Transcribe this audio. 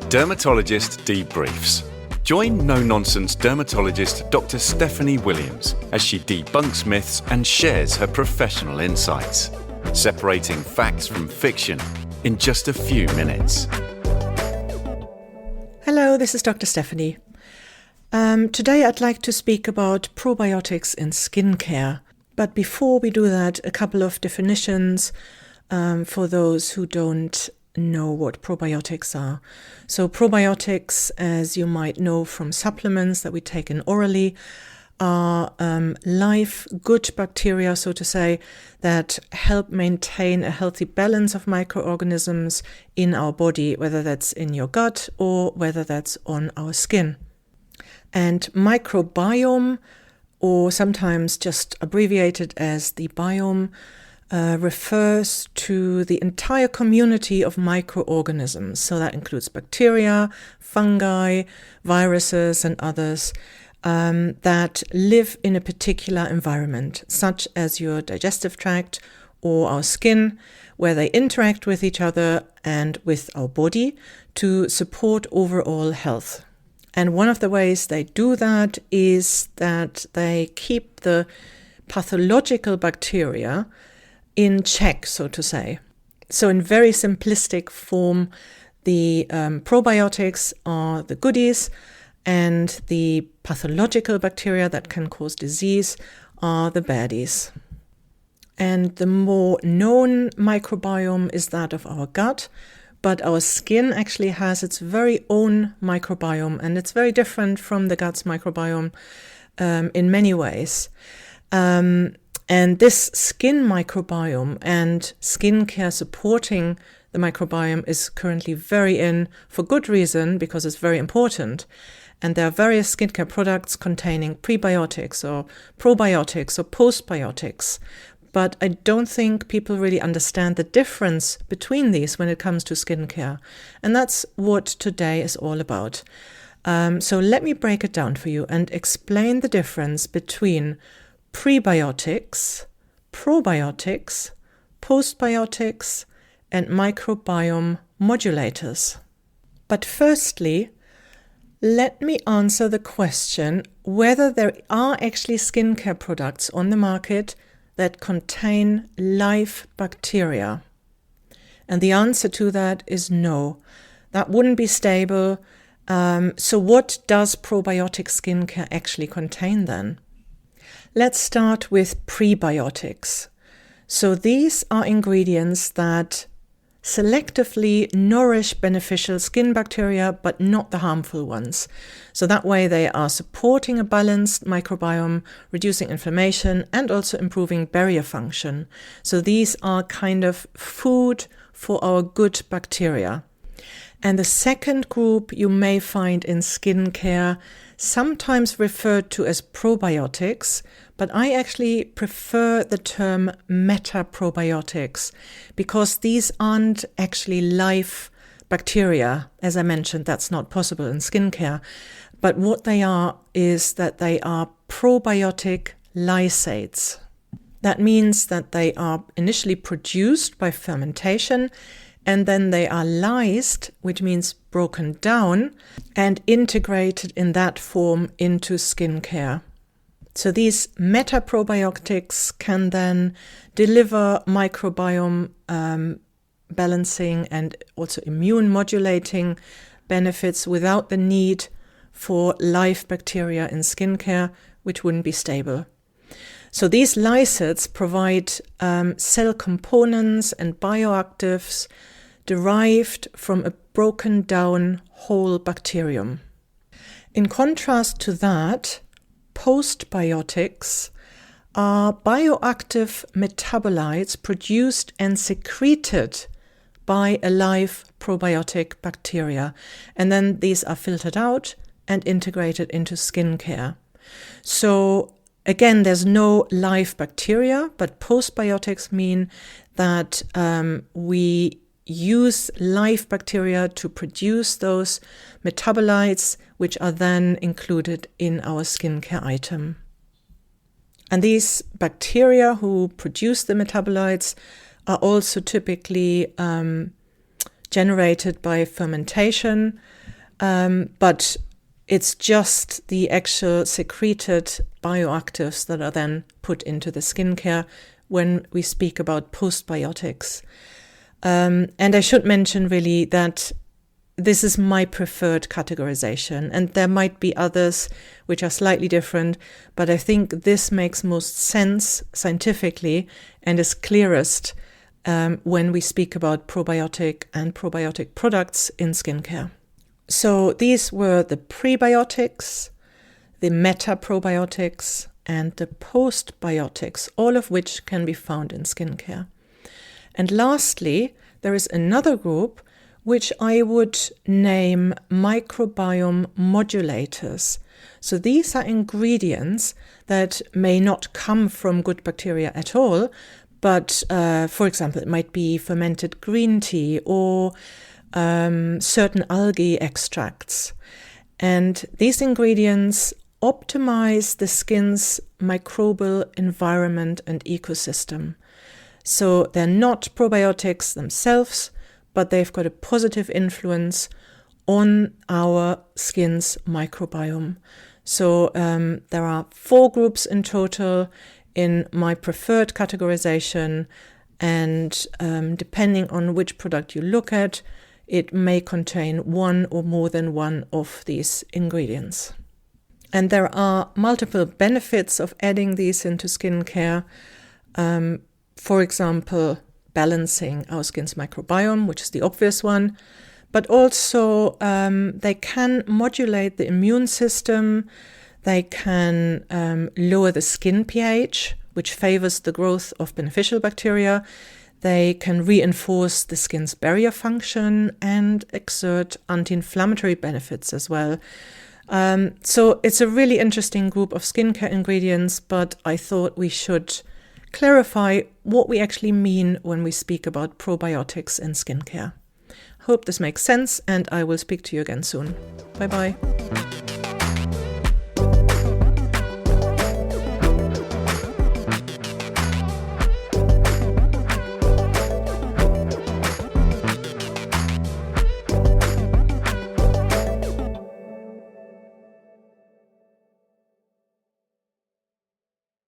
Dermatologist Debriefs. Join no-nonsense dermatologist Dr. Stefanie Williams as she debunks myths and shares her professional insights, separating facts from fiction in just a few minutes. Hello, this is Dr. Stefanie. Today I'd like to speak about probiotics in skincare. But before we do that, a couple of definitions for those who don't know what probiotics are. So probiotics, as you might know from supplements that we take in orally, are live, good bacteria, so to say, that help maintain a healthy balance of microorganisms in our body, whether that's in your gut or whether that's on our skin. And microbiome, or sometimes just abbreviated as the biome, refers to the entire community of microorganisms. So that includes bacteria, fungi, viruses, and others that live in a particular environment, such as your digestive tract or our skin, where they interact with each other and with our body to support overall health. And one of the ways they do that is that they keep the pathological bacteria in check, so to say. So in very simplistic form, the probiotics are the goodies and the pathological bacteria that can cause disease are the baddies. And the more known microbiome is that of our gut, but our skin actually has its very own microbiome, and it's very different from the gut's microbiome in many ways. And this skin microbiome and skincare supporting the microbiome is currently very in for good reason, because it's very important. And there are various skincare products containing prebiotics or probiotics or postbiotics. But I don't think people really understand the difference between these when it comes to skincare. And that's what today is all about. So let me break it down for you and explain the difference between prebiotics, probiotics, postbiotics, and microbiome modulators. But firstly, let me answer the question whether there are actually skincare products on the market that contain live bacteria. And the answer to that is no. That wouldn't be stable. So what does probiotic skincare actually contain then? Let's start with prebiotics. So these are ingredients that selectively nourish beneficial skin bacteria, but not the harmful ones. So that way they are supporting a balanced microbiome, reducing inflammation, and also improving barrier function. So these are kind of food for our good bacteria. And the second group you may find in skincare, sometimes referred to as probiotics, but I actually prefer the term metaprobiotics because these aren't actually live bacteria. As I mentioned, that's not possible in skincare. But what they are is that they are probiotic lysates. That means that they are initially produced by fermentation, and then they are lysed, which means broken down, and integrated in that form into skincare. So these metaprobiotics can then deliver microbiome balancing and also immune modulating benefits without the need for live bacteria in skincare, which wouldn't be stable. So these lysates provide cell components and bioactives derived from a broken down whole bacterium. In contrast to that, postbiotics are bioactive metabolites produced and secreted by a live probiotic bacteria. And then these are filtered out and integrated into skincare. So again, there's no live bacteria, but postbiotics mean that we use live bacteria to produce those metabolites, which are then included in our skincare item. And these bacteria who produce the metabolites are also typically generated by fermentation, but it's just the actual secreted bioactives that are then put into the skincare when we speak about postbiotics. And I should mention really that this is my preferred categorization, and there might be others which are slightly different, but I think this makes most sense scientifically and is clearest when we speak about probiotic and probiotic products in skincare. So these were the prebiotics, the metaprobiotics, and the postbiotics, all of which can be found in skincare. And lastly, there is another group which I would name microbiome modulators. So these are ingredients that may not come from good bacteria at all, but for example, it might be fermented green tea or certain algae extracts. And these ingredients optimize the skin's microbial environment and ecosystem. So they're not probiotics themselves, but they've got a positive influence on our skin's microbiome. So there are 4 groups in total in my preferred categorization, and depending on which product you look at, it may contain one or more than one of these ingredients. And there are multiple benefits of adding these into skincare. For example, balancing our skin's microbiome, which is the obvious one, but also they can modulate the immune system. They can lower the skin pH, which favors the growth of beneficial bacteria. They can reinforce the skin's barrier function and exert anti-inflammatory benefits as well. So it's a really interesting group of skincare ingredients, but I thought we should clarify what we actually mean when we speak about probiotics in skincare. Hope this makes sense, and I will speak to you again soon. Bye-bye.